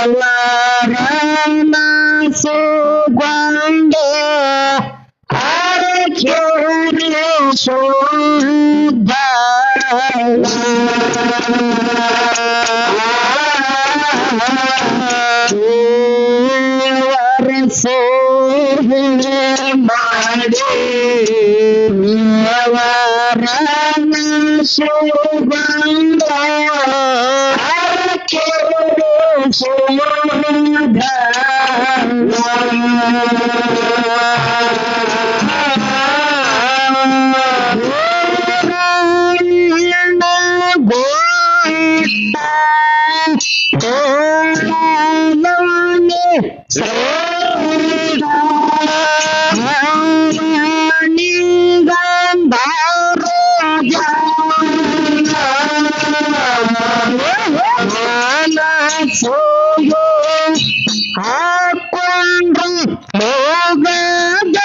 ದೇವರನ ಸುಗಂಧ ಅರಕೆರೆ ಶುದ್ಧ ಮಾಡಿ ದೇವರನ ಸುಗಂಧ ಅರಕೆರೆ ಶುದ್ಧ ಹಾಕೊಂಡು ಹೋಗದ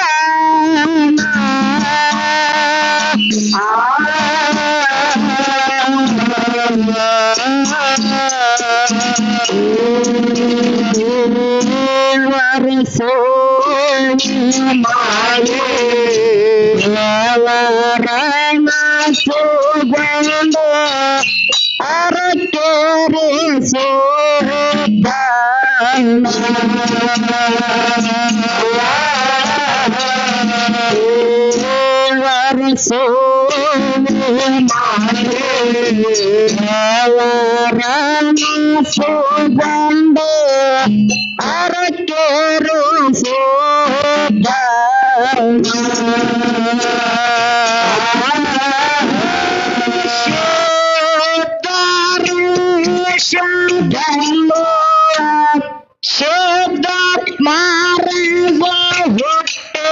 ವರ್ಷೋ ಮಾಡಿ ಅವರನ ಸುಗಂಧ ಅರಕೆರೆ ಶುದ್ಧ ವರ್ಷೋ ಮಾಡಿ ಅವರನ ಸುಗಂಧ ಅರಕೆರೆ ಶುದ್ಧ ಶುದ್ಧಾತ್ಮಾರಗ ಹುಟ್ಟು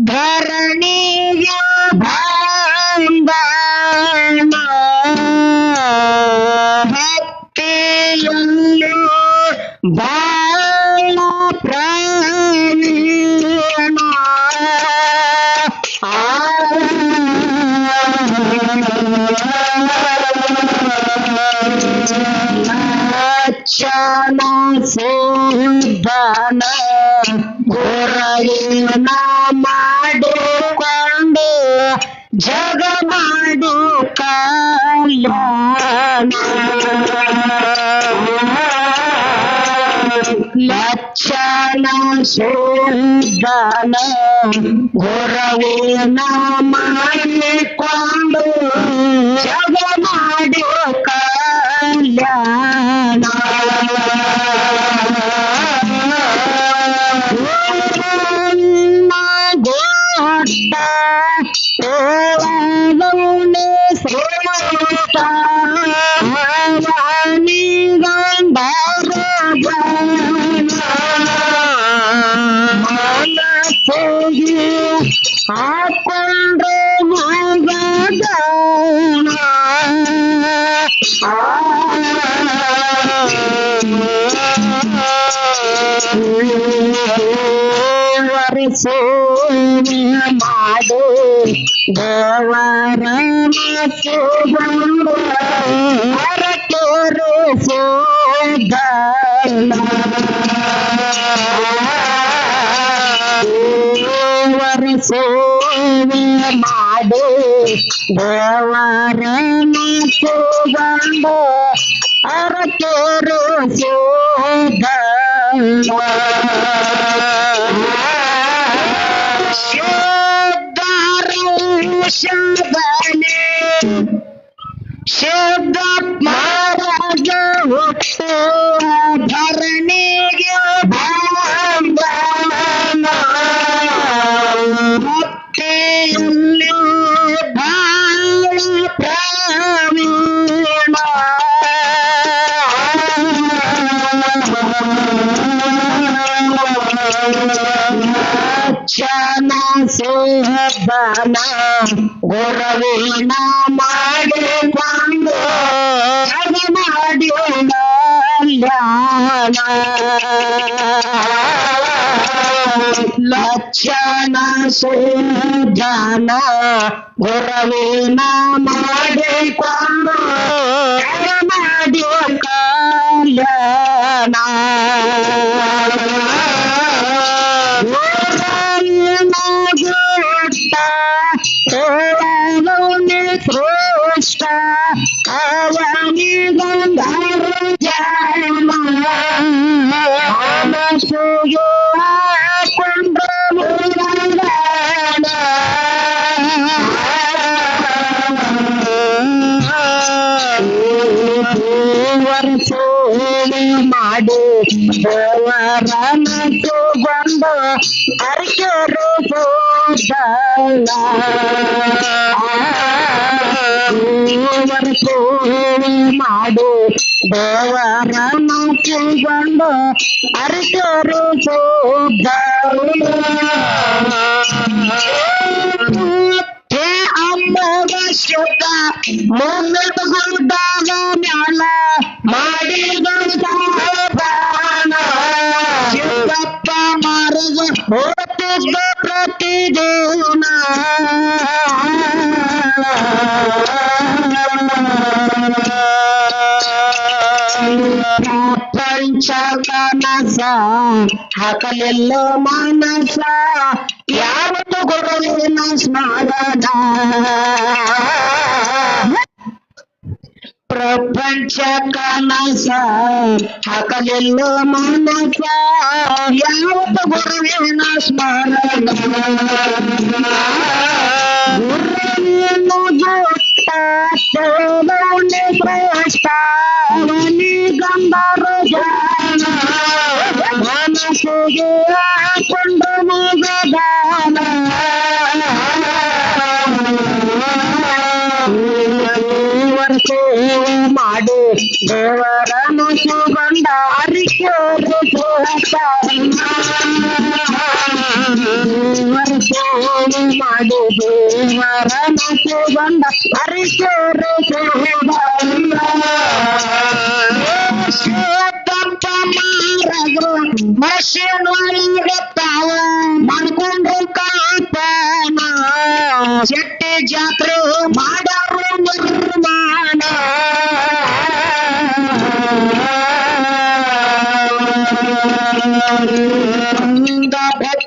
ಧರಣಿಗೆ ಬಂದ ಭಕ್ತಿಯಲ್ಲಿ ಬಾಳ ಪ್ರಾಣೀಣ ಲಕ್ಷಣ ಸುಧನ ಗುರವಿನ ಮಾಡಿಕೊಂಡು ಜಗ ಮಾಡು ಕಲ್ಯಾಣ ಲಕ್ಷಣ ಸುಧನ ಗುರವಿನ ಮಾಡಿಕೊಂಡು ಜಗ ಮಾಡು ಕಲ್ಯಾಣ ಗೋಟ ಶ್ರೀಮಂತ ಗಂಧರ ಮನಸ್ಸಿಗೆ ಹಾಕೊಂಡ್ರೆ ಮಗದ ವರ್ಷೋ ಮಾಡು ದೇವರನ ಸುಗಂಧ ಅರಕೆರೆ ಶುದ್ಧ ವರ್ಷೋ ಮಾಡು ದೇವರನ ಸುಗಂಧ ಅರಕೆರೆ ಶುದ್ಧ ಶುದ್ಧನೆ ಶುದ್ಧಾತ್ಮಾರಗ ಹುಟ್ಟು ಧರಣಿಗೆ ಬಂದ ಭಕ್ತಿಯಲ್ಲಿ ಬಾಳ ಪ್ರಾವೀಣ ಲಕ್ಷಣ ಸುಧನ ಗುರವಿನ ಮಾಡಿಕೊಂಡು ಜಗ ಮಾಡಿ ಕಲ್ಯಾಣ ಲಕ್ಷಣ ಶೋಧನ ಗುರವಿನ ಮಾಡಿಕೊಂಡು ಮಾಡುವ ಕಲ್ಯಾಣ ಸೃಷ್ಟ ಅವನಿ ಗಂಧರ ಜನ್ಮ ಮನಸ್ಸಿಗೆ ಹಾಕೊಂಡ್ರು ಮಾಡಿ ದೇವರನ್ನು ತಗೊಂಡು ಅರಿಕೆರು ಮಾಡು ದೇವರನ್ನು ತಗೊಂಡು ಅರಿಕೆರು ಅಮ್ಮಗ ಶುದ್ಧ ಮುನ್ನದ ಗುಡ್ಡಾಗ ಮ್ಯಾಲ ಮಾಡಿದಂತ ಬಾಣ ಶಿವಪ್ಪ ಮಾರಗ ಹೋಗ್ತಿದ್ದ ಪ್ರತಿದಿನ ಪ್ರಪಂಚ ಕನಸ ಹಾಕಲಿಲ್ಲ ಮನಸ ಯಾವತ್ತು ಗುರುವಿನ ಸ್ಮರಣ ಪ್ರಪಂಚ ಕನಸ ಹಾಕಲಿಲ್ಲ ಮನಸ ಯಾವತ್ತು ಗುರುವಿನ ಸ್ಮರಣ ಗುರುವಿನ ಜೊತೆ ಪ್ರಸ್ತಾವನಿ ಗಂಧರ ಜಾನ ಮನಸ್ಸಿಗೆ ಹಾಕೊಂಡು ಮುಗದಾನ ಮಾಡು ದೇವರನ್ನು ಸುಗಂಧ ಅರಿಕೆರು ಮಾಡು ದೇವರನ್ನು ಸುಗಂಧ ಅರಿಕೆರು ಶುದ್ಧಪ್ಪ ಮಾರಗರು ಮನುಷ್ಯನೊಳಗತ್ತಾವ ಮಾಡ್ಕೊಂಡು ಕಾಪಾನ ಶೆಟ್ಟಿ ಜಾತ್ರೆ ಮಾಡರು ನಿರ್ಮಾಣ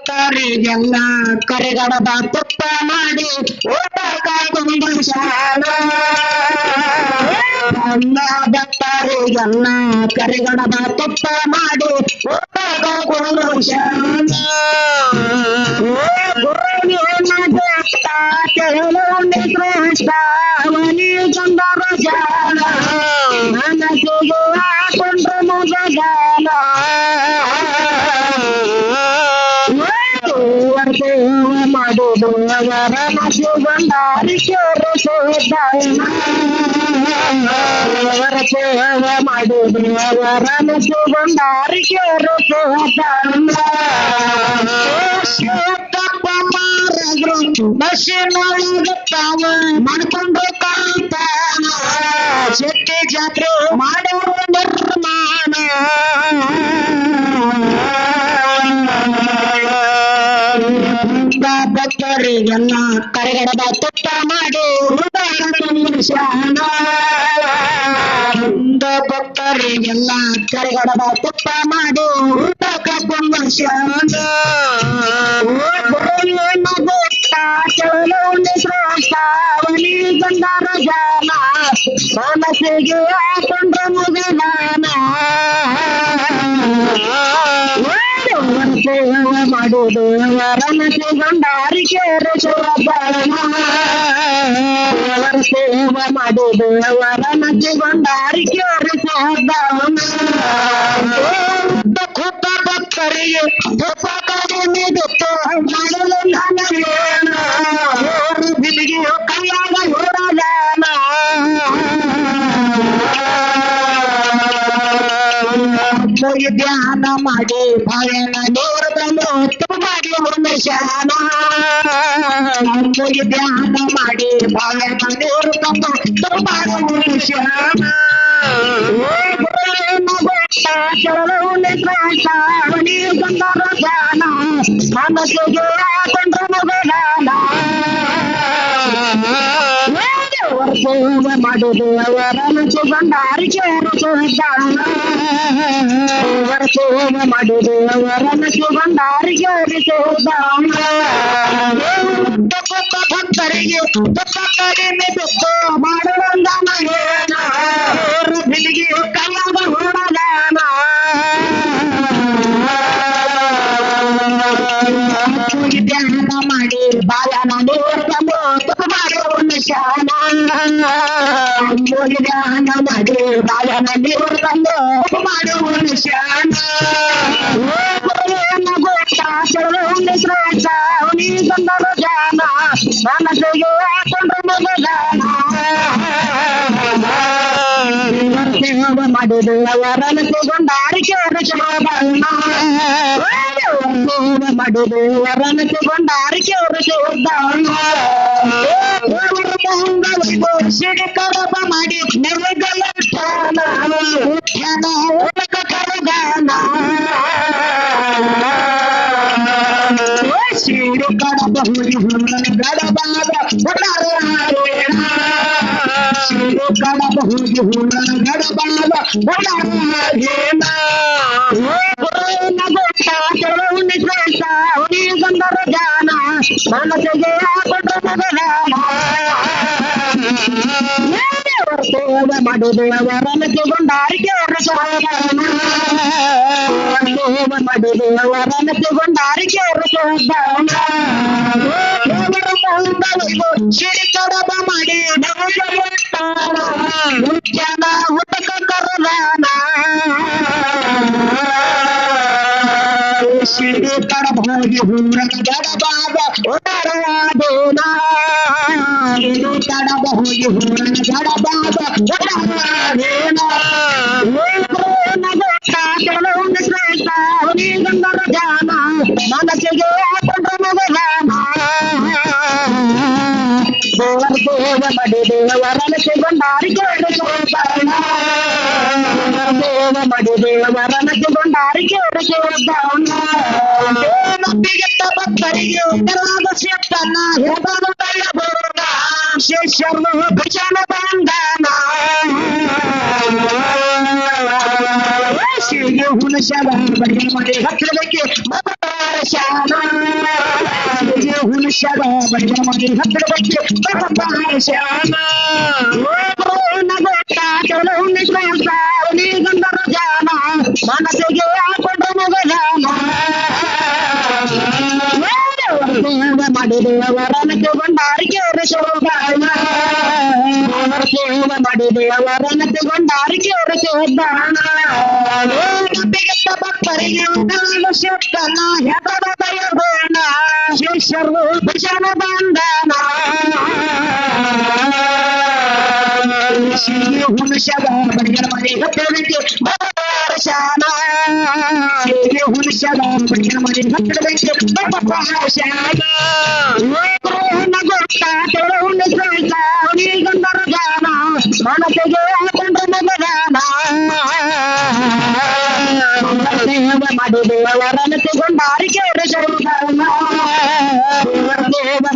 ಭಕ್ತರಿಗೆಲ್ಲ ಕರೆಗಡದ ತುಪ್ಪ ಮಾಡಿ ಊಟ ಕಾಯ್ಕೊಂಡು ಶಾಣ ಭಕ್ತರಿಗೆಲ್ಲ ಕರೆಗಡದ ತುಪ್ಪ ಮಾಡಿ ಊಟ ಕಾಯ್ಕೊಂಡು ಶಾಣ ಅವನಿ ಗಂಧರ ಜಾಲ ಮನಸ್ಸಿಗೆ ಹಾಕೊಂಡ್ರು ಮುಗಗಾಲ ಮಾಡುದು ಅವರ ಮಸು ಬಂದಾರಿಕೆರು ಅವರ ಸೇವೆ ಮಾಡುದು ಅವರ ಮಸು ಬಂದಾರಿಕೆರು ಶುದ್ಧಪ್ಪ ಮಾರದ್ರು ಬಸ್ಸಿನೊಳಗತ್ತಾವ ಮಾಡ್ಕೊಂಡು ಕಾಂತಾನ ಶೆಟ್ಟಿ ಜಾತ್ರೆ ಮಾಡೋರು ನಿರ್ಮಾಣ ಭಕ್ತರಿಗೆಲ್ಲ ಕರೆಗಡದ ತುಪ್ಪ ಮಾಡಿ ಶಾನ ಭಕ್ತರಿಗೆಲ್ಲ ಕರೆಗಡದ ತುಪ್ಪ ಮಾಡಿ ಊಟ ಕಾಕೊಂಡು ಶಾನ ಅವನಿ ಗಂಧರ ಜಾನ ಮನಸ್ಸಿಗೆ ಹಾಕೊಂಡ್ರ ಮುಗದಾನ ಸೇವೆ ಮಾಡುದು ಅವರನ್ನು ಸುಗಂಧಾರಿಕೆರು ಅವರ ಸೇವೆ ಮಾಡುದು ಅವರನ್ನು ಸುಗಂಧಾರಿಕೆರು ಖುದ್ದ ಭಕ್ತರಿಗೆ ತುಪ್ಪ ಕಡಿಮೆ ಬಿಟ್ಟು ಮಾಡಲು ಬಿಲಿಗೆ ಕೈಯಾಗ ನೋಡದಾನ ಧ್ಯಾನ ಮಾಡಿ ಭಾವನ ದೇವರನ್ನು ಮಾಡಿ ಶಾನ ಧ್ಯಾನ ಮಾಡಿ ಭಾವನ ದೇವರು ಶಾನ ಗುಟ್ಟ ಕೆಳಗೆ ಶ್ರೇಷ್ಠವನಿ ಗಂಧರ ಧ್ಯಾನ ಮನಸ್ಸಿಗೆ ಕೊಂಡ್ರ ಮಗದಾನ ವರ್ಷ ಮಾಡುದು ಅವರನ್ನು ಸುಗಂಧಾರಿಕೆ ಸುದ್ದಾನ ವರ್ಷ ಮಾಡುದು ಅವರನ್ನು ಸುಗಂಧಾರಿಕೆ ಸುದ್ದಾನ ಭಕ್ತರಿಗೆ ತುಪ್ಪ ಕಡಿಮೆ ತುಪ್ಪ ಮಾಡುವಂದ ಮಗೇನ ಬಿಲಿಗೆ ಕೈಯಾಗ ಹೊರದಾನ ಧ್ಯಾನ ಮಾಡಿ ಬಾಲನ ನೋಡ್ಕೊಂಡು ತುಪ್ಪ ಮಾಡುವ ಶಾನ ಧ್ಯಾನ ಮಾಡಿ ಬಾಲನ ನೋಡ್ಕೊಂಡು ತುಪ್ಪ ಮಾಡುವ ಶಾನ ಶ್ರೇಷ್ಠ ಅವನಿ ಗಂಧರ ಧ್ಯಾನ ಮನಸ್ಸಿಗೆ ಕೊಂಡ್ರ ಮಗದಾನ ಮಾಡುದು ಅವರನ್ನು ತಗೊಂಡಾರಿಕೆ ಶೋಭಾನ ಮಾಡುದು ಅವರನ್ನು ತಗೊಂಡಾರಿಕೆ ಶೋಭಾನ ಸಿಡಿ ಕಡಪ ಮಾಡಿ ನೆರಗಲ ಧ್ಯಾನ ಉಲಕ ಕರದಾನ ಸಿಡಿ ಕಡಪ ಹುಡಿ ಗಡಬಾದ ಸಿಡಿ ಕಡಪ ಹುಡಿ ಗಡಬಾದ ಶ್ರೇಷ್ಠ ಅವನಿ ಗಂಧರ ಧ್ಯಾನ ಮನಸ್ಸಿಗೆ ಕೊಂಡ್ರ ಮಗದಾನ ಮಾಡುದು ಅವರನ್ನು ತಗೊಂಡಾರಿಕೆ ಶೋಭಾನ ಮಾಡುದು ಅವರನ್ನು ತಗೊಂಡಾರಿಕೆ ಶೋಭಾನ ಸಿಡಿ ಕಡಬ ಮಾಡಿ ಜನ ಉಟಕ ಕರದಾನ ಸಿಡಿ ಕಡಬ ಹೋಗಿ ಹೂರನ ಗಡಬಾದ ಒಡರಾದೇನ ಸಿಡಿ ಕಡಬ ಹೋಗಿ ಹೂರನ ಗಡಬಾದ ಒಡರಾದೇನ ಶ್ರೇಷ್ಠ ಅವನಿ ಗಂಧರ ಧ್ಯಾನ ಮನಸ್ಸಿಗೆ ಕೊಂಡ್ರ ಮಗದಾನ ದೇವ ಮಡಿ ದೇವರನ್ನು ತಗೊಂಡಾರಿಕೆ ಶೋಭಾನ ದೇವ ಮಡಿ ದೇವರನ್ನು ತಗೊಂಡಾರಿಕೆ ಶೋಭಾನ ನಂಬಿಗೆಟ್ಟ ಭಕ್ತರಿಗೆ ಉತ್ತರವಾದ ಶಕ್ತನ್ನ ಹೇಗಾದ ಬಯಬೋದ ಶಿಷ್ಯರು ಭಜನ ಬಂಧನ ಶಿಗೆ ಹುಣಸದ ಬಡಿಗೆ ಮಾಡಿ ಹತ್ತಿರಕ್ಕೆ ಶಾನ ಶಿಗೆ ಹುಣಸದ ಬಡಿಗೆ ಮಾಡಿ ಹತ್ತಿರಕ್ಕೆ ಶಾನ ನಗೋಟ ಕೆಲವು ಶ್ರೇಷ್ಠ ಅವನಿ ಗಂಧರ ಧ್ಯಾನ ಮನಸ್ಸಿಗೆ ಕೊಂಡ್ರ ಮಗದಾನ ಮಾಡಿದೆ ಅವರನ್ನು ತಗೊಂಡಾರಿಕೆ ಶೋಭಾನ ಮಾಡಿದೆ ಅವರನ್ನು ತಗೊಂಡಾರಿಕೆ ಶೋಭಾನ ನಂಬಿಗೆಟ್ಟ ಭಕ್ತರಿಗೆ ಶಕ್ತನ ಹೆದರ ಬಯಬೋಣ ಶಿಷ್ಯರು ಭಜನ ಬಂಧನ ಶಿಗೆ ಹುಣಸದ ಬಡಿಗೆ ಮಾಡಿ ಹತ್ತಿರಕ್ಕೆ ಶಾನ ಶಿಗೆ ಹುಣಸದ ಬಡಿಗೆ ಮಾಡಿ ಹತ್ತಿರಕ್ಕೆ ಶಾನ ನಗೋಟ ಕೆಲವು ಶ್ರೇಷ್ಠ ಅವನಿ ಗಂಧರ ಧ್ಯಾನ ಮನಸ್ಸಿಗೆ ಕೊಂಡ್ರ ಮಗದಾನ ಮಾಡಿದೆ ಅವರನ್ನು ತಗೊಂಡಾರಿಕೆ ಶೋಭಾನ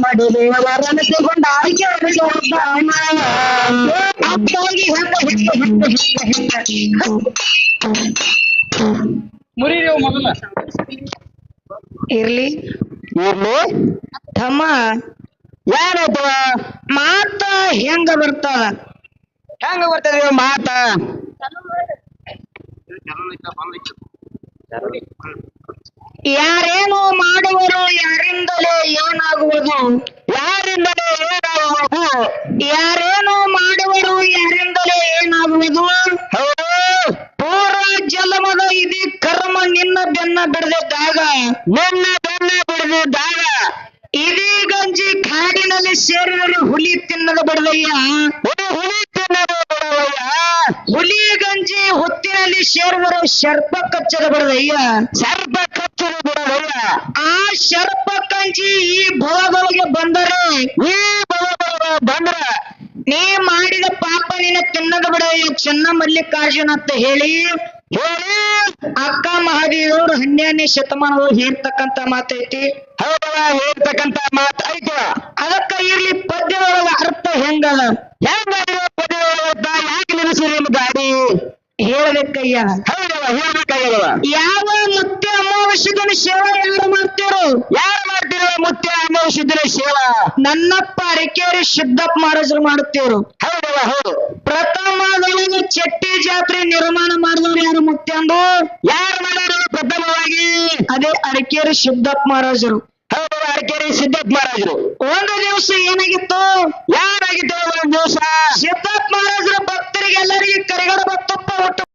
ಮಾಡಿದೆ ಅವರನ್ನು ತಗೊಂಡಾರಿಕೆ ಶೋಭಾನ ಮುರಿದೇವು ಮೊದಲ ಇರ್ಲಿ ಇರ್ಲಿ ತಮ್ಮ ಯಾರದು ಮಾತ ಹೆಂಗ ಬರ್ತದ ಹೆಂಗ ಬರ್ತದೆ ಮಾತ ಯಾರೇನು ಮಾಡುವರು ಯಾರಿಂದಲೇ ಏನಾಗುವುದು ಯಾರಿಂದಲೇ ಏನಾಗುವುದು ಯಾರೇನು ಮಾಡುವರು ಯಾರಿಂದಲೇ ಏನಾಗುವುದು ಪೂರ್ವ ಜನ್ಮದ ಇದಿ ಕರ್ಮ ನಿನ್ನ ಬೆನ್ನ ಬಿಡದಿದ್ದಾಗ ಇಡೀ ಗಂಜಿ ಕಾಡಿನಲ್ಲಿ ಸೇರಿದರೆ ಹುಲಿ ತಿನ್ನದ ಬಿಡದಯ್ಯ ಹುಲಿ ತಿನ್ನದ ಬಿಡದಯ್ಯ ಹುಲಿ ಗಂಜಿ ಹೊತ್ತಿನಲ್ಲಿ ಸೇರಿದರೆ ಸರ್ಪ ಕಚ್ಚದ ಬಿಡದಯ್ಯ ಸರ್ಪ ಕಚ್ಚದ ಬಿಡದಯ್ಯ ಆ ಸರ್ಪ ಕಂಜಿ ಈ ಭವದೊಳಗೆ ಬಂದರೆ ನೀ ಮಾಡಿದ ಪಾಪ ನಿನ್ನ ತಿನ್ನದ ಬಿಡದಯ್ಯ ಚೆನ್ನ ಮಲ್ಲಿಕಾರ್ಜುನ ಅಂತ ಹೇಳಿ ಹೇಳಿ ಅಕ್ಕ ಮಹಾದೇವಿಯವರು 12ನೇ ಶತಮಾನದೊಳಗೆ ಹೇಳ್ತಕ್ಕಂತ ಮಾತೈತಿ. ಹೌದವ ಹೇಳ್ತಕ್ಕಂತ ಮಾತು ಐತವ. ಅದಕ್ಕ ಇರ್ಲಿ ಪದ್ಯದೊಳಗ ಅರ್ಥ ಹೆಂಗದ ಹೆಂಗ ಯಾಕೆ ನಿಲ್ಲಿಸಿರಿ ನಿಮ್ಮ ಗಾಡಿ ಹೇಳಬೇಕಯ್ಯ. ಹೌದವ ಹೇಳ್ಬೇಕಾಗ್ಯದವ. ಯಾವ ಮುತ್ಯ ಅಮಾವಾಸ್ಯೆದಿನ ಸೇವೆ ಯಾರು ಮಾಡ್ತೀರೋ? ಯಾರು ಮಾಡ್ತಿರೋ ಮುತ್ಯ ಅಮಾವಾಸ್ಯೆದಿನ ಸೇವಾ? ನನ್ನಪ್ಪ ಅರಕೇರಿ ಸಿದ್ದಪ್ಪ ಮಹಾರಾಜರು ಮಾಡುತ್ತೇರು. ಹೌದವ ಹೌದು. ಪ್ರಥಮದೊಳಗೆ ಚೆಟ್ಟಿ ಜಾತ್ರೆ ನಿರ್ಮಾಣ ಮಾಡಿದವರು ಯಾರು ಮುತ್ಯಂದು? ಯಾರು ಮಾಡ್ಯಾರ ಪ್ರಥಮವಾಗಿ? ಅದೇ ಅರಕೇರಿ ಸಿದ್ದಪ್ಪ ಮಹಾರಾಜರು. ಹೌದವ ಅರಕೇರಿ ಸಿದ್ದಪ್ಪ ಮಹಾರಾಜರು. ಒಂದು ದಿವಸ ಏನಾಗಿತ್ತು? ಯಾರಾಗಿತ್ತು ಒಂದು ದಿವಸ? ಸಿದ್ದಪ್ಪ ಮಹಾರಾಜರ ಭಕ್ತರಿಗೆಲ್ಲರಿಗೆ ಕರಿಗಡ ತುಪ್ಪ